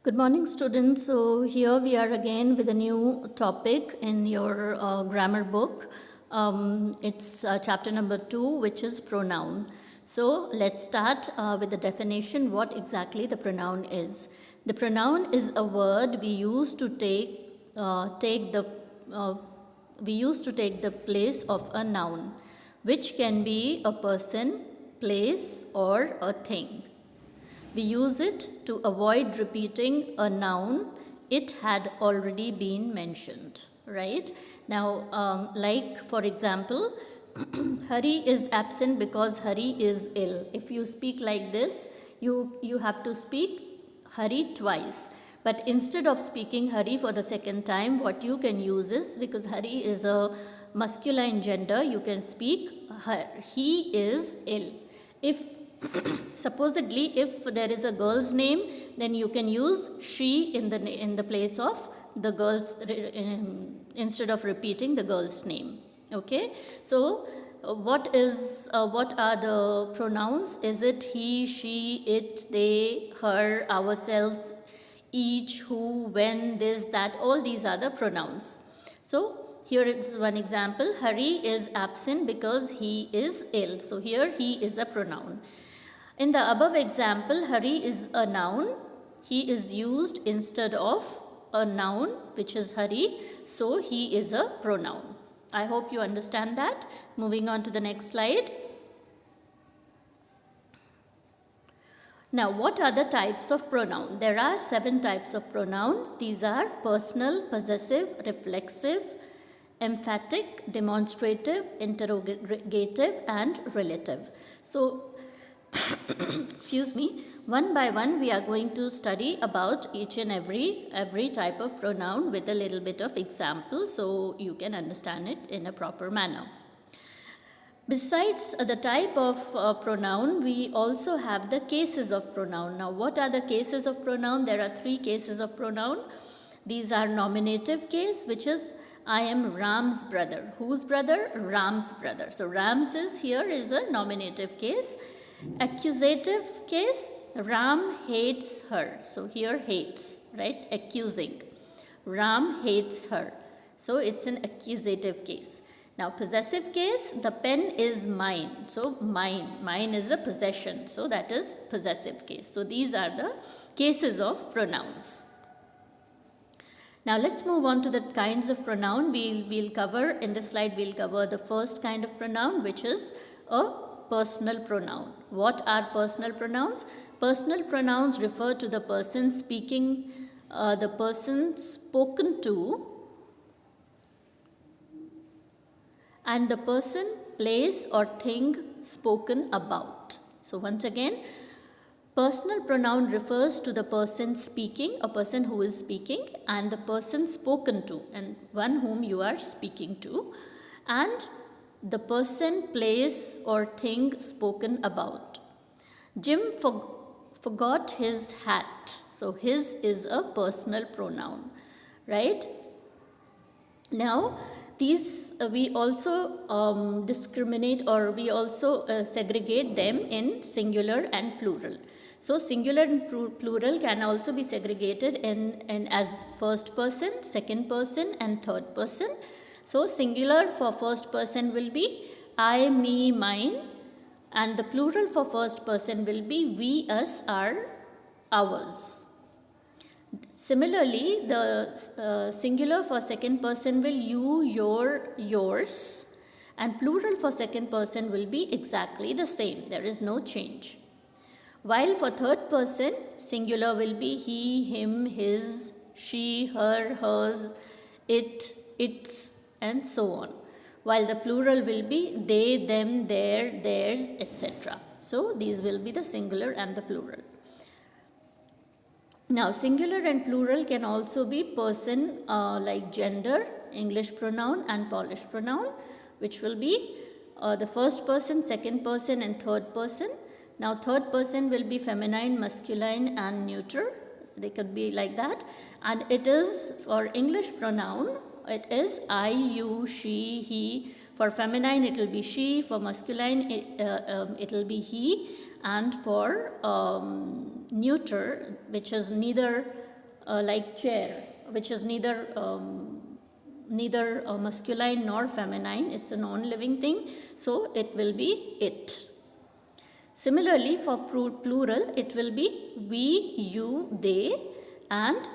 Good morning, students. So here we are again with a new topic in your grammar book. It's chapter number 2, which is pronoun. So let's start with the definition, what exactly the pronoun is. The pronoun is a word we use to take the place of a noun, which can be a person, place, or a thing. We use it to avoid repeating a noun it had already been mentioned, right? Now, like for example, Hari is absent because Hari is ill. If you speak like this, you have to speak Hari twice. But instead of speaking Hari for the second time, what you can use is, because Hari is a masculine gender, you can speak he is ill. If supposedly if there is a girl's name, then you can use she in the place of the girl's instead of repeating the girl's name. Okay, so what are the pronouns? Is it he, she, it, they, her, ourselves, each, who, when, this, that? All these are the pronouns. So here is one example. Hari is absent because he is ill. So here he is a pronoun. In the above example, Hari is a noun. He is used instead of a noun, which is Hari. So he is a pronoun. I hope you understand that. Moving on to the next slide. Now, what are the types of pronoun? There are 7 types of pronoun. These are personal, possessive, reflexive, emphatic, demonstrative, interrogative, and relative. So, excuse me, one by one we are going to study about each and every type of pronoun with a little bit of example so you can understand it in a proper manner. Besides the type of pronoun, we also have the cases of pronoun. Now, what are the cases of pronoun? There are 3 cases of pronoun. These are nominative case, which is I am Ram's brother. Whose brother? Ram's brother. So, Ram's is here is a nominative case. Accusative case, Ram hates her. So, here hates, right? Accusing. Ram hates her. So, it's an accusative case. Now, possessive case, the pen is mine. So, mine is a possession. So, that is possessive case. So, these are the cases of pronouns. Now, let's move on to the kinds of pronoun. We'll cover, in this slide, we'll cover the first kind of pronoun, which is a personal pronoun. What are personal pronouns? Personal pronouns refer to the person speaking, the person spoken to, and the person, place, or thing spoken about. So, once again, personal pronoun refers to the person speaking, a person who is speaking, and the person spoken to, and one whom you are speaking to, and the person, place, or thing spoken about. Jim forgot his hat. So, his is a personal pronoun, right? Now, these we also discriminate, or we also segregate them in singular and plural. So, singular and plural can also be segregated in as first person, second person, and third person. So, singular for first person will be I, me, mine, and the plural for first person will be we, us, our, ours. Similarly, the singular for second person will you, your, yours, and plural for second person will be exactly the same. There is no change. While for third person, singular will be he, him, his, she, her, hers, it, its, and so on. While the plural will be they, them, their, theirs, etc. So, these will be the singular and the plural. Now, singular and plural can also be person like gender, English pronoun, and Polish pronoun, which will be the first person, second person, and third person. Now, third person will be feminine, masculine, and neuter. They could be like that. And it is for English pronoun, it is I, you, she, he. For feminine, it will be she. For masculine, it will be he. And for neuter, which is neither like chair, which is neither masculine nor feminine. It's a non-living thing, so it will be it. Similarly, for plural, it will be we, you, they, and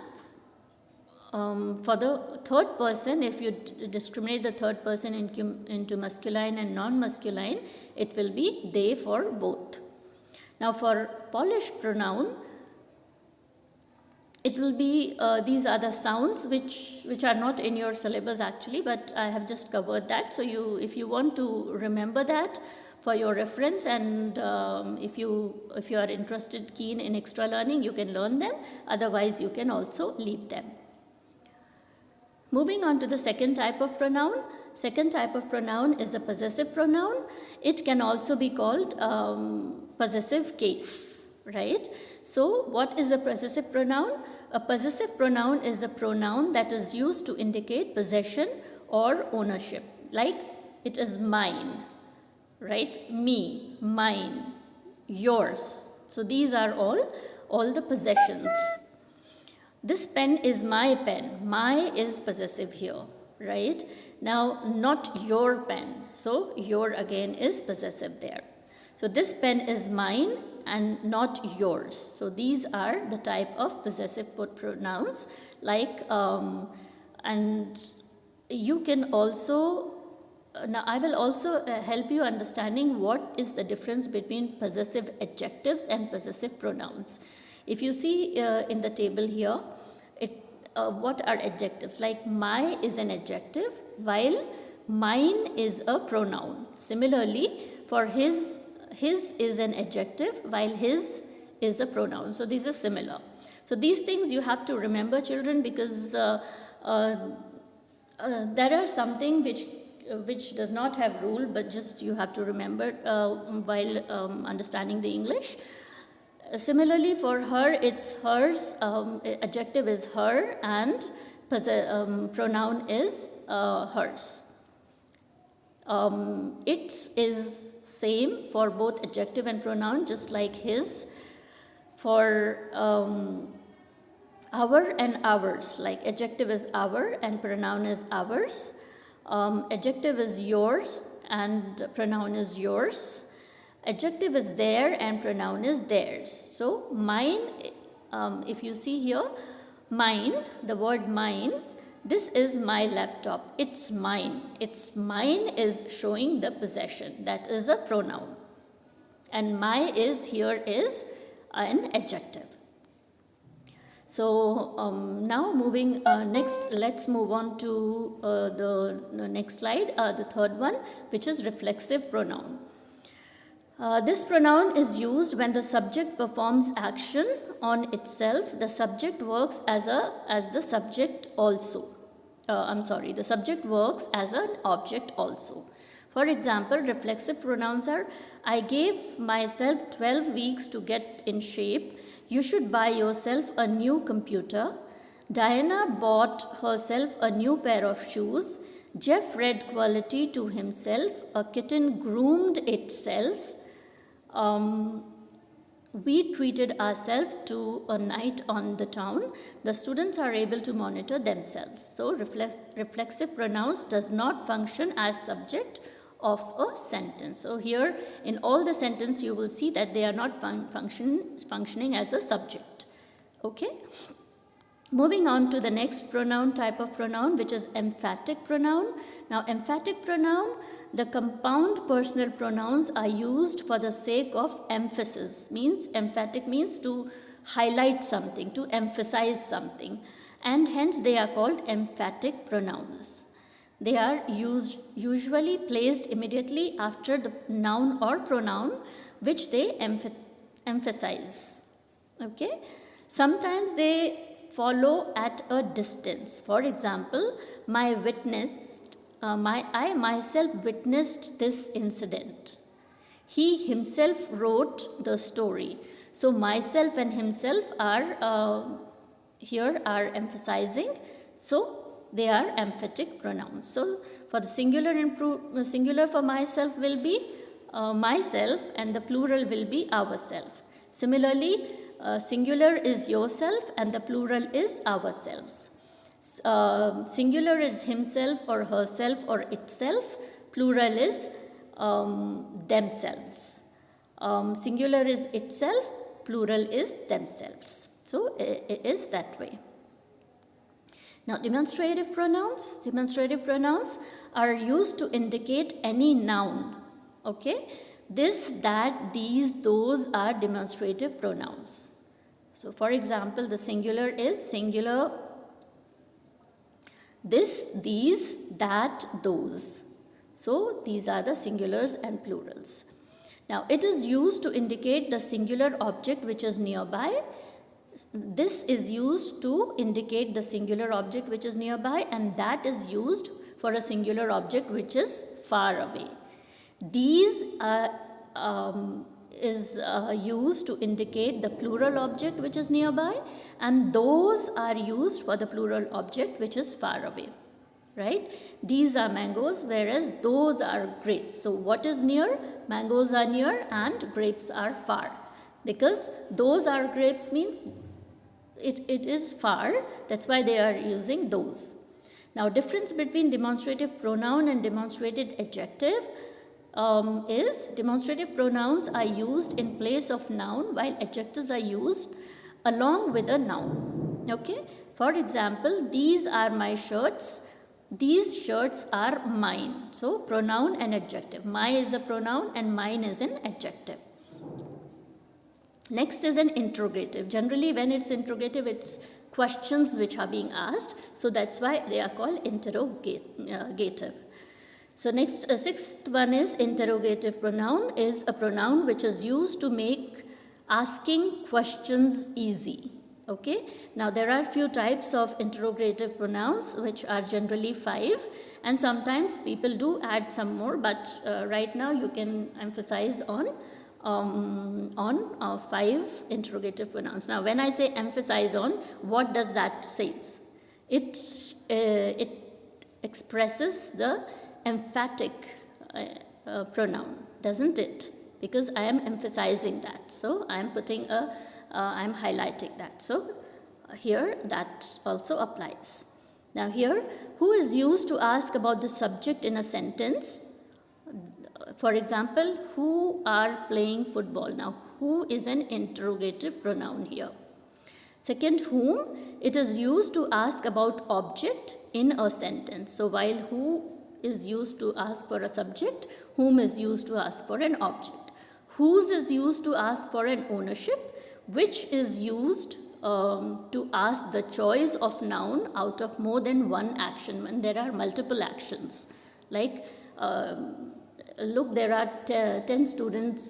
for the third person, if you discriminate the third person into masculine and non-masculine, it will be they for both. Now for Polish pronoun, it will be, these are the sounds which are not in your syllabus actually, but I have just covered that. So if you want to remember that for your reference, and if you are interested, keen in extra learning, you can learn them. Otherwise, you can also leave them. Moving on to the second type of pronoun. Second type of pronoun is a possessive pronoun. It can also be called possessive case, right? So what is a possessive pronoun? A possessive pronoun is a pronoun that is used to indicate possession or ownership. Like it is mine, right? Me, mine, yours. So these are all the possessions. This pen is my pen. My is possessive here, right? Now, not your pen. So, your again is possessive there. So, this pen is mine and not yours. So, these are the type of possessive pronouns. Like, and you can also, now I will also help you understanding what is the difference between possessive adjectives and possessive pronouns. If you see in the table here, what are adjectives? Like my is an adjective, while mine is a pronoun. Similarly, for his is an adjective, while his is a pronoun. So these are similar. So these things you have to remember, children, because there are something which does not have rule, but just you have to remember while understanding the English. Similarly, for her, it's hers, adjective is her, and pronoun is hers. Its is same for both adjective and pronoun, just like his. For our and ours, like adjective is our and pronoun is ours. Adjective is yours and pronoun is yours. Adjective is there and pronoun is theirs. So mine, if you see here, mine, the word mine, this is my laptop. It's mine. It's mine is showing the possession. That is a pronoun. And my is here is an adjective. So now moving next, let's move on to the next slide, the third one, which is reflexive pronoun. This pronoun is used when the subject performs action on itself. The subject works as the subject also. The subject works as an object also. For example, reflexive pronouns are, I gave myself 12 weeks to get in shape. You should buy yourself a new computer. Diana bought herself a new pair of shoes. Jeff read quality to himself. A kitten groomed itself. We treated ourselves to a night on the town. The students are able to monitor themselves. So reflexive pronouns does not function as subject of a sentence. So here in all the sentence you will see that they are not functioning as a subject. Okay. Moving on to the next pronoun type of pronoun, which is emphatic pronoun. Now emphatic pronoun, the compound personal pronouns are used for the sake of emphasis. Means emphatic means to highlight something, to emphasize something, and hence they are called emphatic pronouns. They are usually placed immediately after the noun or pronoun which they emphasize. Okay. Sometimes they follow at a distance. For example, I myself witnessed this incident. He himself wrote the story. So myself and himself are here are emphasizing. So they are emphatic pronouns. So for the singular for myself will be myself, and the plural will be ourself. Similarly, singular is yourself and the plural is ourselves. Singular is himself or herself or itself, plural is themselves. Singular is itself, plural is themselves. So it is that way. Now demonstrative pronouns. Demonstrative pronouns are used to indicate any noun. Okay. This, that, these, those are demonstrative pronouns. So for example, the singular is singular, this, these, that, those. So these are the singulars and plurals. Now it is used to indicate the singular object which is nearby. This is used to indicate the singular object which is nearby, and that is used for a singular object which is far away. These is used to indicate the plural object which is nearby, and those are used for the plural object which is far away. Right? These are mangoes, whereas those are grapes. So what is near? Mangoes are near and grapes are far. Because those are grapes means it is far. That's why they are using those. Now difference between demonstrative pronoun and demonstrative adjective is demonstrative pronouns are used in place of noun, while adjectives are used along with a noun. Okay? For example, these are my shirts. These shirts are mine. So pronoun and adjective. My is a pronoun and mine is an adjective. Next is an interrogative. Generally when it's interrogative, it's questions which are being asked. So that's why they are called interrogative. So next, sixth one is interrogative pronoun, is a pronoun which is used to make asking questions easy. Okay. Now there are few types of interrogative pronouns which are generally 5, and sometimes people do add some more, but right now you can emphasize on 5 interrogative pronouns. Now when I say emphasize on, what does that say? It expresses the emphatic pronoun, doesn't it? Because I am emphasizing that. So I am putting I am highlighting that. So here that also applies. Now here, who is used to ask about the subject in a sentence? For example, who are playing football? Now who is an interrogative pronoun here. Second, whom, it is used to ask about object in a sentence. So while who is used to ask for a subject, whom is used to ask for an object. Whose is used to ask for an ownership, which is used to ask the choice of noun out of more than one action when there are multiple actions. Like look, there are 10 students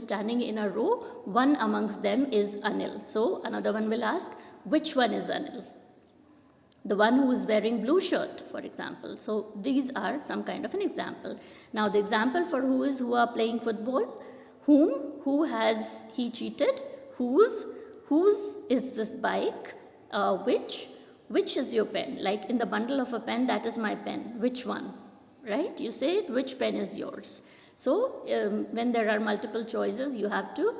standing in a row. One amongst them is Anil. So another one will ask, which one is Anil? The one who is wearing blue shirt, for example. So these are some kind of an example. Now the example for who is who are playing football. Whom, who has he cheated? Whose is this bike? Which is your pen? Like in the bundle of a pen, that is my pen. Which one? Right? You say it, which pen is yours? So when there are multiple choices, you have to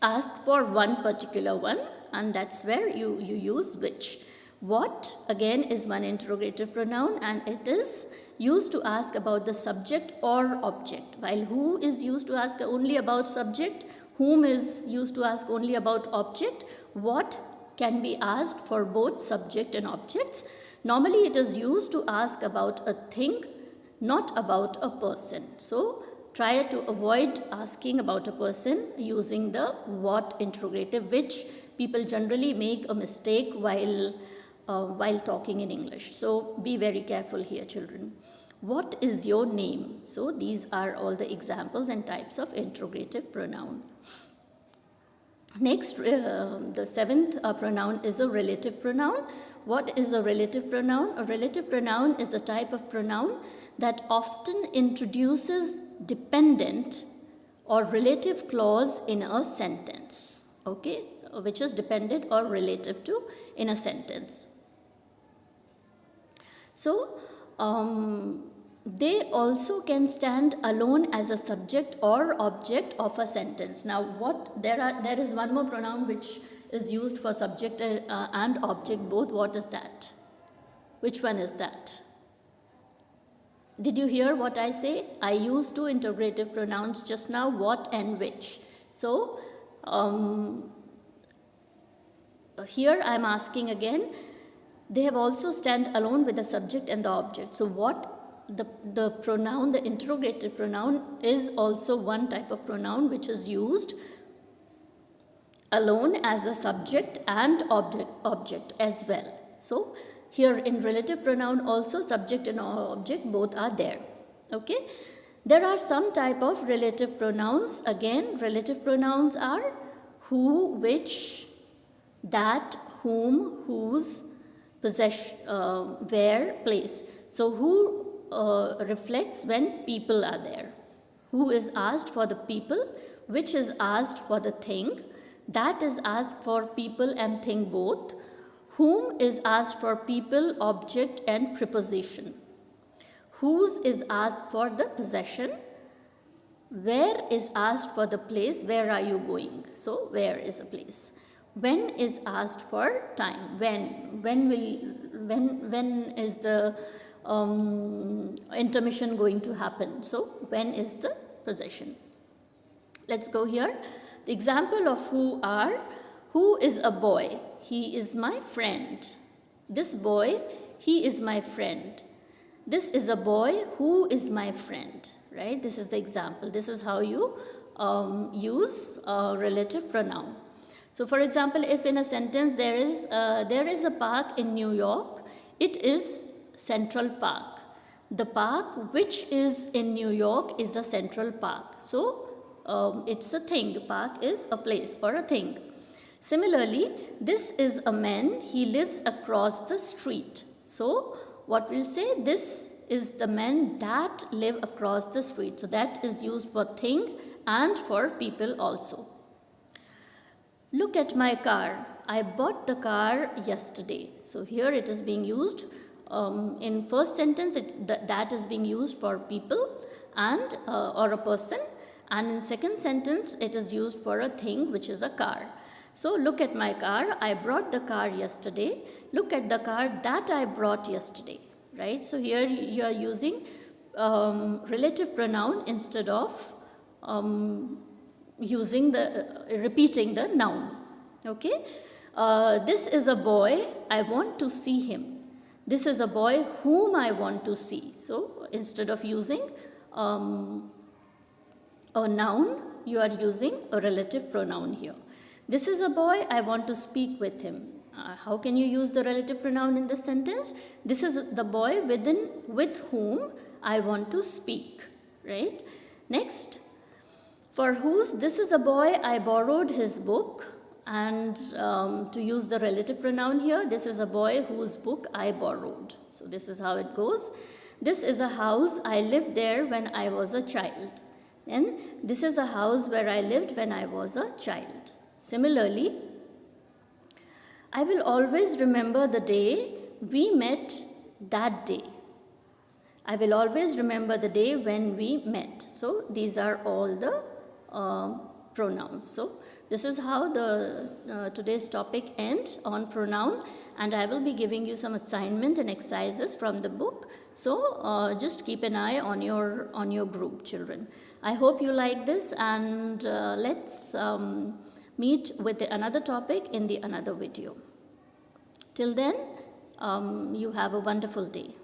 ask for one particular one, and that's where you use which. What again is one interrogative pronoun, and it is used to ask about the subject or object, while who is used to ask only about subject, whom is used to ask only about object. What can be asked for both subject and objects. Normally it is used to ask about a thing, not about a person. So try to avoid asking about a person using the what interrogative, which people generally make a mistake while talking in English. So be very careful here, children. What is your name? So these are all the examples and types of interrogative pronoun. Next, the seventh pronoun is a relative pronoun. What is a relative pronoun? A relative pronoun is a type of pronoun that often introduces dependent or relative clause in a sentence, okay, which is dependent or relative to in a sentence. So They also can stand alone as a subject or object of a sentence. Now there is one more pronoun which is used for subject and object both. What is that? Which one is that? Did you hear what I say? I used two interrogative pronouns just now, what and which. So here I am asking again, they have also stand alone with the subject and the object. So what the pronoun, the interrogative pronoun, is also one type of pronoun which is used alone as a subject and object as well. So here in relative pronoun also subject and object both are there. Okay. There are some type of relative pronouns. Again, relative pronouns are who, which, that, whom, whose, possession, where, place. So who reflects when people are there. Who is asked for the people, which is asked for the thing, that is asked for people and thing both, whom is asked for people, object and preposition, whose is asked for the possession, where is asked for the place, where are you going, so where is a place, when is asked for time, when is the intermission going to happen, so when is the possession. Let's go here. The example of who are, who is a boy, he is my friend. This boy, he is my friend. This is a boy who is my friend, right? This is the example. This is how you use a relative pronoun. So for example, if in a sentence there is a park in New York, it is Central Park. The park which is in New York is the Central Park. So it's a thing. Park is a place or a thing. Similarly, this is a man. He lives across the street. So what we'll say, this is the men that live across the street. So that is used for thing and for people also. Look at my car. I bought the car yesterday. So here it is being used. In first sentence, that is being used for people and or a person, and in second sentence it is used for a thing which is a car. So look at my car. I brought the car yesterday. Look at the car that I brought yesterday. Right. So here you are using relative pronoun instead of using repeating the noun. Okay. This is a boy. I want to see him. This is a boy whom I want to see. So instead of using a noun, you are using a relative pronoun here. This is a boy, I want to speak with him. How can you use the relative pronoun in this sentence? This is the boy with whom I want to speak, right? Next, for whose, this is a boy, I borrowed his book. And to use the relative pronoun here, this is a boy whose book I borrowed. So this is how it goes. This is a house, I lived there when I was a child. And this is a house where I lived when I was a child. Similarly, I will always remember the day we met that day. I will always remember the day when we met. So these are all the pronouns. So this is how the today's topic ends on pronoun, and I will be giving you some assignment and exercises from the book. So just keep an eye on your group, children. I hope you like this, and let's meet with another topic in the another video. Till then, you have a wonderful day.